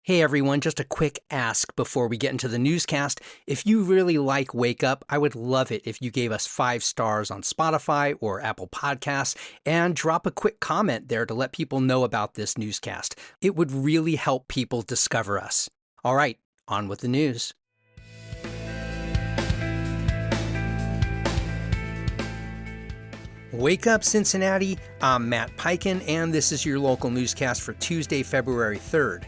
Hey everyone, just a quick ask before we get into the newscast. If you really like Wake Up, I would love it if you gave us 5 stars on Spotify or Apple Podcasts and drop a quick comment there to let people know about this newscast. It would really help people discover us. All right, on with the news. Wake up, Cincinnati. I'm Matt Peiken, and this is your local newscast for Tuesday, February 3rd.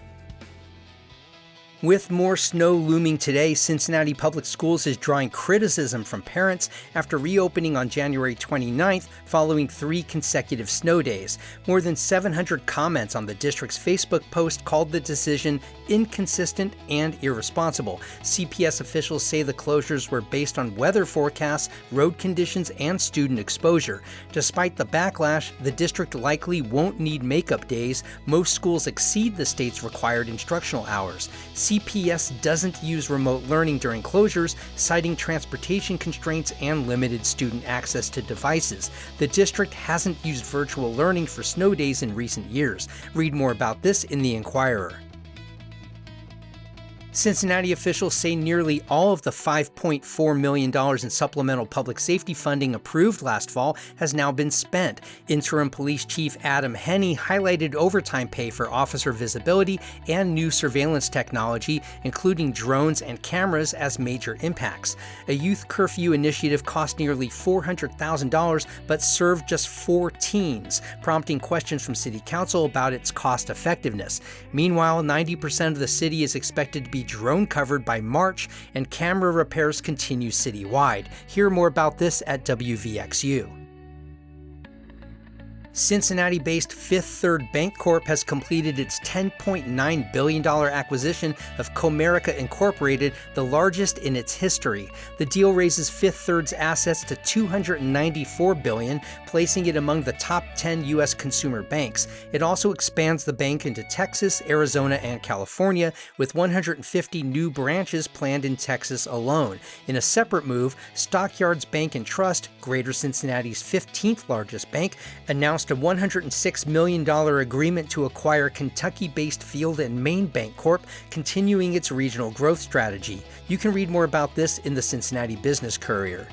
With more snow looming today, Cincinnati Public Schools is drawing criticism from parents after reopening on January 29th following 3 consecutive snow days. More than 700 comments on the district's Facebook post called the decision inconsistent and irresponsible. CPS officials say the closures were based on weather forecasts, road conditions, and student exposure. Despite the backlash, the district likely won't need makeup days. Most schools exceed the state's required instructional hours. CPS doesn't use remote learning during closures, citing transportation constraints and limited student access to devices. The district hasn't used virtual learning for snow days in recent years. Read more about this in the Inquirer. Cincinnati officials say nearly all of the $5.4 million in supplemental public safety funding approved last fall has now been spent. Interim Police Chief Adam Henney highlighted overtime pay for officer visibility and new surveillance technology, including drones and cameras, as major impacts. A youth curfew initiative cost nearly $400,000 but served just 4 teens, prompting questions from City Council about its cost effectiveness. Meanwhile, 90% of the city is expected to be drone covered by March, and camera repairs continue citywide. Hear more about this at WVXU. Cincinnati-based Fifth Third Bancorp has completed its $10.9 billion acquisition of Comerica Incorporated, the largest in its history. The deal raises Fifth Third's assets to $294 billion, placing it among the top 10 U.S. consumer banks. It also expands the bank into Texas, Arizona, and California, with 150 new branches planned in Texas alone. In a separate move, Stockyards Bank and Trust, Greater Cincinnati's 15th largest bank, announced a $106 million agreement to acquire Kentucky-based Field and Main Bancorp, continuing its regional growth strategy. You can read more about this in the Cincinnati Business Courier.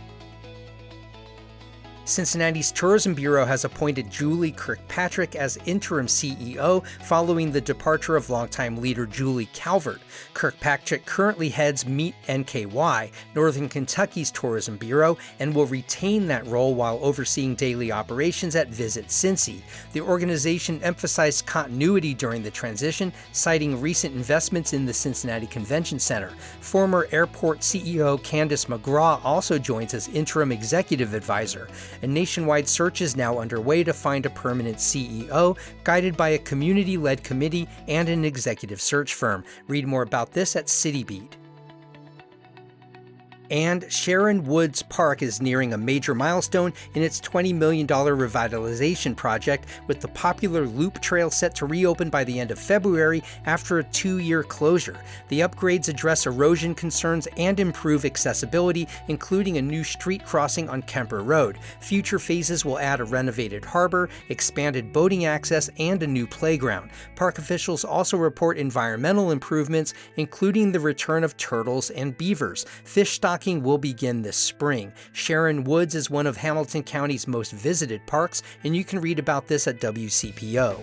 Cincinnati's Tourism Bureau has appointed Julie Kirkpatrick as interim CEO following the departure of longtime leader Julie Calvert. Kirkpatrick currently heads Meet NKY, Northern Kentucky's Tourism Bureau, and will retain that role while overseeing daily operations at Visit Cincy. The organization emphasized continuity during the transition, citing recent investments in the Cincinnati Convention Center. Former airport CEO Candace McGraw also joins as interim executive advisor. A nationwide search is now underway to find a permanent CEO, guided by a community-led committee and an executive search firm. Read more about this at CityBeat. And Sharon Woods Park is nearing a major milestone in its $20 million revitalization project, with the popular Loop Trail set to reopen by the end of February after a 2-year closure. The upgrades address erosion concerns and improve accessibility, including a new street crossing on Kemper Road. Future phases will add a renovated harbor, expanded boating access, and a new playground. Park officials also report environmental improvements, including the return of turtles and beavers. Fish stocking will begin this spring. Sharon Woods is one of Hamilton County's most visited parks, and you can read about this at WCPO.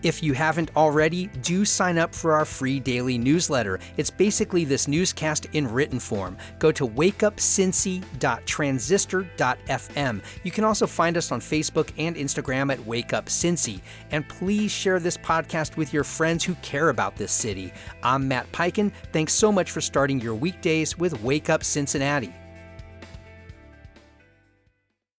If you haven't already, do sign up for our free daily newsletter. It's basically this newscast in written form. Go to wakeupcincy.transistor.fm. You can also find us on Facebook and Instagram at wakeupcincy. And please share this podcast with your friends who care about this city. I'm Matt Peiken. Thanks so much for starting your weekdays with Wake Up Cincinnati.